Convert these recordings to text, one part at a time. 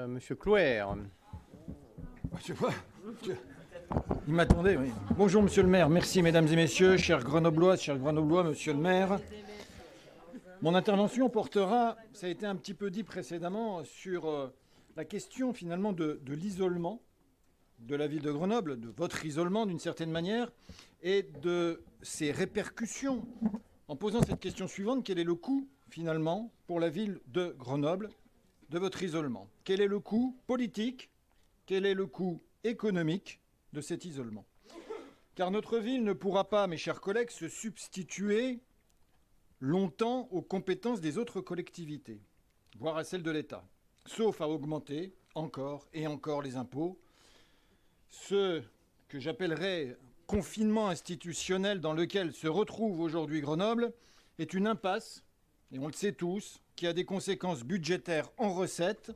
Monsieur Clouer. Je vois. Il m'attendait, oui. Bonjour, monsieur le maire. Merci, mesdames et messieurs, chers Grenoblois, monsieur le maire. Mon intervention portera, ça a été un petit peu dit précédemment, sur la question finalement de l'isolement de la ville de Grenoble, de votre isolement d'une certaine manière, et de ses répercussions, en posant cette question suivante: quel est le coût finalement pour la ville de Grenoble de votre isolement? Quel est le coût politique? Quel est le coût économique de cet isolement? Car notre ville ne pourra pas, mes chers collègues, se substituer longtemps aux compétences des autres collectivités, voire à celles de l'État, sauf à augmenter encore et encore les impôts. Ce que j'appellerais confinement institutionnel dans lequel se retrouve aujourd'hui Grenoble est une impasse, et on le sait tous, qui a des conséquences budgétaires en recettes,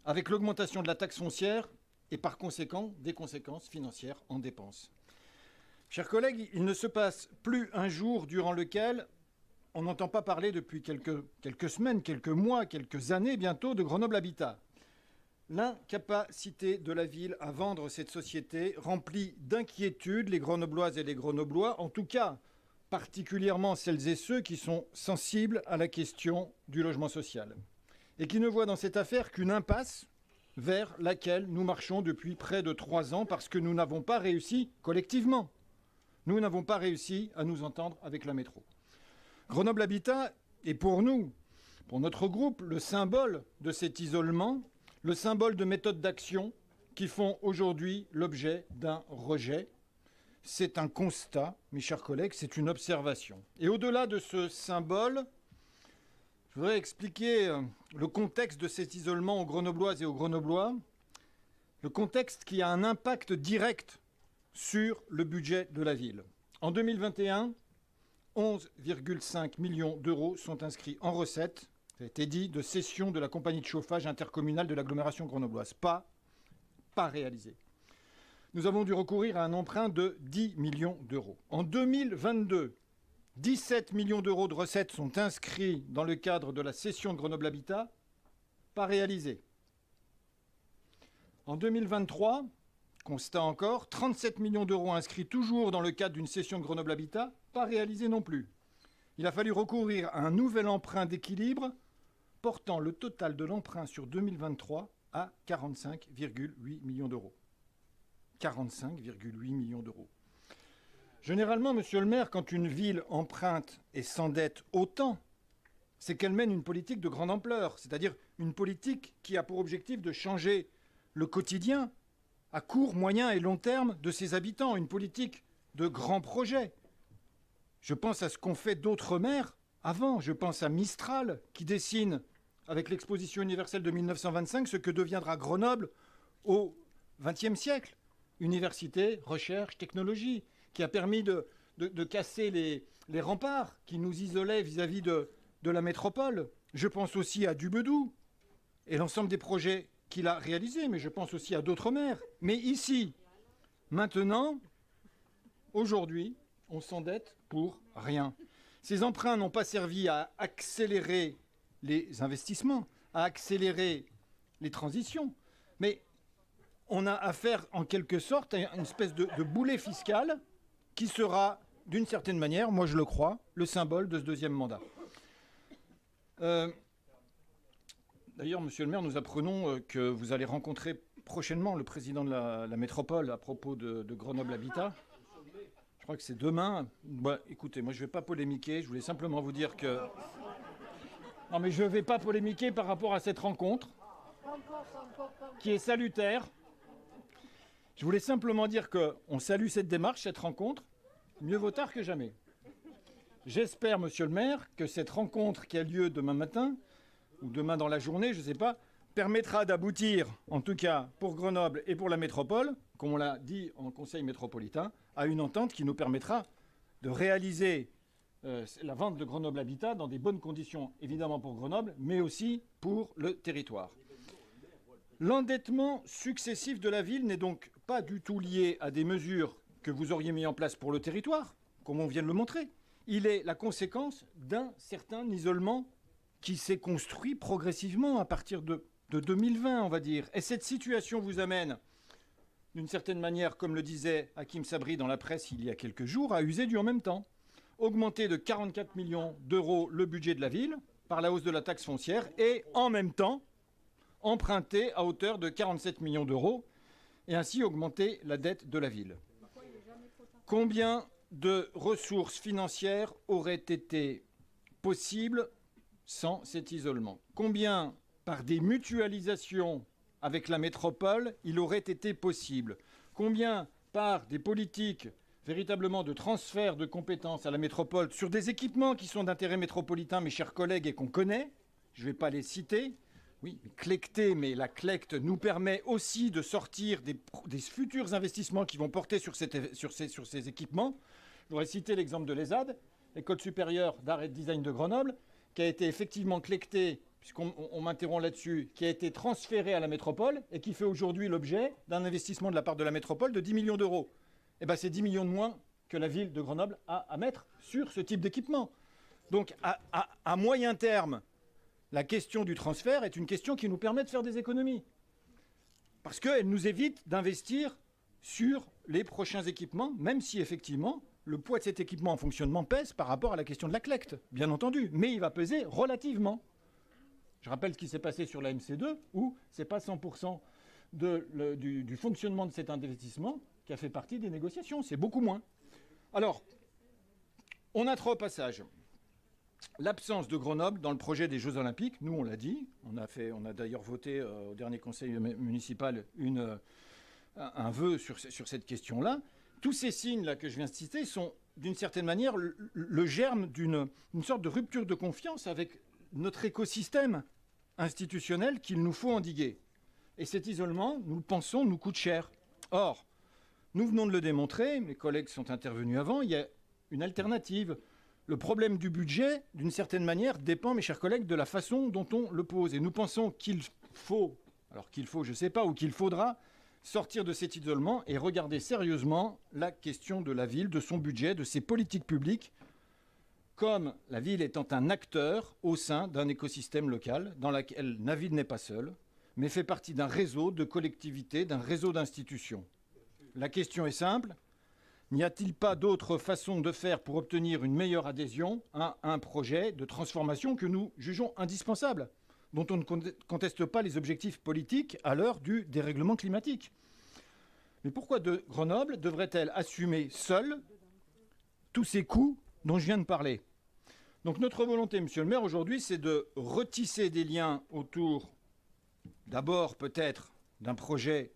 avec l'augmentation de la taxe foncière et par conséquent des conséquences financières en dépenses. Chers collègues, il ne se passe plus un jour durant lequel on n'entend pas parler depuis quelques semaines, quelques mois, quelques années bientôt de Grenoble Habitat. L'incapacité de la ville à vendre cette société remplit d'inquiétude les Grenobloises et les Grenoblois, en tout cas particulièrement celles et ceux qui sont sensibles à la question du logement social et qui ne voient dans cette affaire qu'une impasse vers laquelle nous marchons depuis près de 3 ans parce que nous n'avons pas réussi collectivement. Nous n'avons pas réussi à nous entendre avec la métro. Grenoble Habitat est pour nous, pour notre groupe, le symbole de cet isolement, le symbole de méthodes d'action qui font aujourd'hui l'objet d'un rejet. C'est un constat, mes chers collègues, c'est une observation. Et au-delà de ce symbole, je voudrais expliquer le contexte de cet isolement aux Grenobloises et aux Grenoblois, le contexte qui a un impact direct sur le budget de la ville. En 2021, 11,5 millions d'euros sont inscrits en recettes, ça a été dit, de cession de la compagnie de chauffage intercommunale de l'agglomération grenobloise. Pas réalisé. Nous avons dû recourir à un emprunt de 10 millions d'euros. En 2022, 17 millions d'euros de recettes sont inscrits dans le cadre de la cession de Grenoble Habitat, pas réalisé. En 2023, constat encore, 37 millions d'euros inscrits toujours dans le cadre d'une cession de Grenoble Habitat, pas réalisé non plus. Il a fallu recourir à un nouvel emprunt d'équilibre, portant le total de l'emprunt sur 2023 à 45,8 millions d'euros. 45,8 millions d'euros. Généralement, monsieur le maire, quand une ville emprunte et s'endette autant, c'est qu'elle mène une politique de grande ampleur, c'est-à-dire une politique qui a pour objectif de changer le quotidien à court, moyen et long terme de ses habitants, une politique de grands projets. Je pense à ce qu'ont fait d'autres maires avant, je pense à Mistral qui dessine avec l'exposition universelle de 1925 ce que deviendra Grenoble au XXe siècle. Université, recherche, technologie, qui a permis de casser les remparts qui nous isolaient vis-à-vis de la métropole. Je pense aussi à Dubedou et l'ensemble des projets qu'il a réalisés, mais je pense aussi à d'autres maires. Mais ici, maintenant, aujourd'hui, on s'endette pour rien. Ces emprunts n'ont pas servi à accélérer les investissements, à accélérer les transitions, mais on a affaire en quelque sorte à une espèce de boulet fiscal qui sera, d'une certaine manière, moi je le crois, le symbole de ce deuxième mandat. D'ailleurs, monsieur le maire, nous apprenons que vous allez rencontrer prochainement le président de la métropole à propos de Grenoble Habitat. Je crois que c'est demain. Bah, écoutez, moi je ne vais pas polémiquer, je voulais simplement vous dire que... Non mais je ne vais pas polémiquer par rapport à cette rencontre, qui est salutaire. Je voulais simplement dire qu'on salue cette démarche, cette rencontre. Mieux vaut tard que jamais. J'espère, monsieur le maire, que cette rencontre qui a lieu demain matin, ou demain dans la journée, je ne sais pas, permettra d'aboutir, en tout cas pour Grenoble et pour la métropole, comme on l'a dit en conseil métropolitain, à une entente qui nous permettra de réaliser la vente de Grenoble Habitat dans des bonnes conditions, évidemment pour Grenoble, mais aussi pour le territoire. L'endettement successif de la ville n'est donc pas du tout lié à des mesures que vous auriez mis en place pour le territoire, comme on vient de le montrer. Il est la conséquence d'un certain isolement qui s'est construit progressivement à partir de de 2020, on va dire. Et cette situation vous amène, d'une certaine manière, comme le disait Hakim Sabri dans la presse il y a quelques jours, à user du en même temps. Augmenter de 44 millions d'euros le budget de la ville par la hausse de la taxe foncière et en même temps emprunter à hauteur de 47 millions d'euros et ainsi augmenter la dette de la ville. Combien de ressources financières auraient été possibles sans cet isolement? Combien, par des mutualisations avec la métropole, il aurait été possible? Combien, par des politiques véritablement de transfert de compétences à la métropole sur des équipements qui sont d'intérêt métropolitain, mes chers collègues, et qu'on connaît, je ne vais pas les citer. Oui, clecter, mais la clecte nous permet aussi de sortir des futurs investissements qui vont porter sur ces équipements. Je voudrais citer l'exemple de l'ESAD, École supérieure d'art et de design de Grenoble, qui a été effectivement clectée, puisqu'on m'interrompt là-dessus, qui a été transférée à la métropole et qui fait aujourd'hui l'objet d'un investissement de la part de la métropole de 10 millions d'euros. Eh bien, c'est 10 millions de moins que la ville de Grenoble a à mettre sur ce type d'équipement. Donc, à moyen terme, la question du transfert est une question qui nous permet de faire des économies. Parce qu'elle nous évite d'investir sur les prochains équipements, même si effectivement le poids de cet équipement en fonctionnement pèse par rapport à la question de la clecte, bien entendu. Mais il va peser relativement. Je rappelle ce qui s'est passé sur la MC2, où ce n'est pas 100% du fonctionnement de cet investissement qui a fait partie des négociations. C'est beaucoup moins. Alors, on a trois passages. L'absence de Grenoble dans le projet des Jeux Olympiques, nous on l'a dit, on a d'ailleurs voté au dernier conseil municipal un vœu sur cette question-là. Tous ces signes-là que je viens de citer sont d'une certaine manière le germe d'une sorte de rupture de confiance avec notre écosystème institutionnel qu'il nous faut endiguer. Et cet isolement, nous le pensons, nous coûte cher. Or, nous venons de le démontrer, mes collègues sont intervenus avant, il y a une alternative. Le problème du budget, d'une certaine manière, dépend, mes chers collègues, de la façon dont on le pose. Et nous pensons qu'il faut, je ne sais pas, ou qu'il faudra sortir de cet isolement et regarder sérieusement la question de la ville, de son budget, de ses politiques publiques, comme la ville étant un acteur au sein d'un écosystème local dans lequel la ville n'est pas seule, mais fait partie d'un réseau de collectivités, d'un réseau d'institutions. La question est simple. N'y a-t-il pas d'autre façon de faire pour obtenir une meilleure adhésion à un projet de transformation que nous jugeons indispensable, dont on ne conteste pas les objectifs politiques à l'heure du dérèglement climatique? Mais pourquoi Grenoble devrait-elle assumer seule tous ces coûts dont je viens de parler? Donc notre volonté, monsieur le maire, aujourd'hui, c'est de retisser des liens autour, d'abord peut-être, d'un projet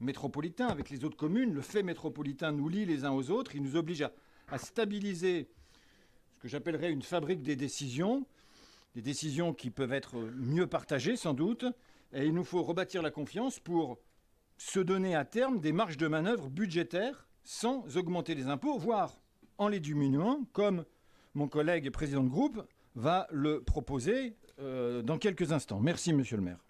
métropolitain avec les autres communes. Le fait métropolitain nous lie les uns aux autres. Il nous oblige à stabiliser ce que j'appellerais une fabrique des décisions qui peuvent être mieux partagées sans doute. Et il nous faut rebâtir la confiance pour se donner à terme des marges de manœuvre budgétaires sans augmenter les impôts, voire en les diminuant, comme mon collègue président de groupe va le proposer dans quelques instants. Merci, monsieur le maire.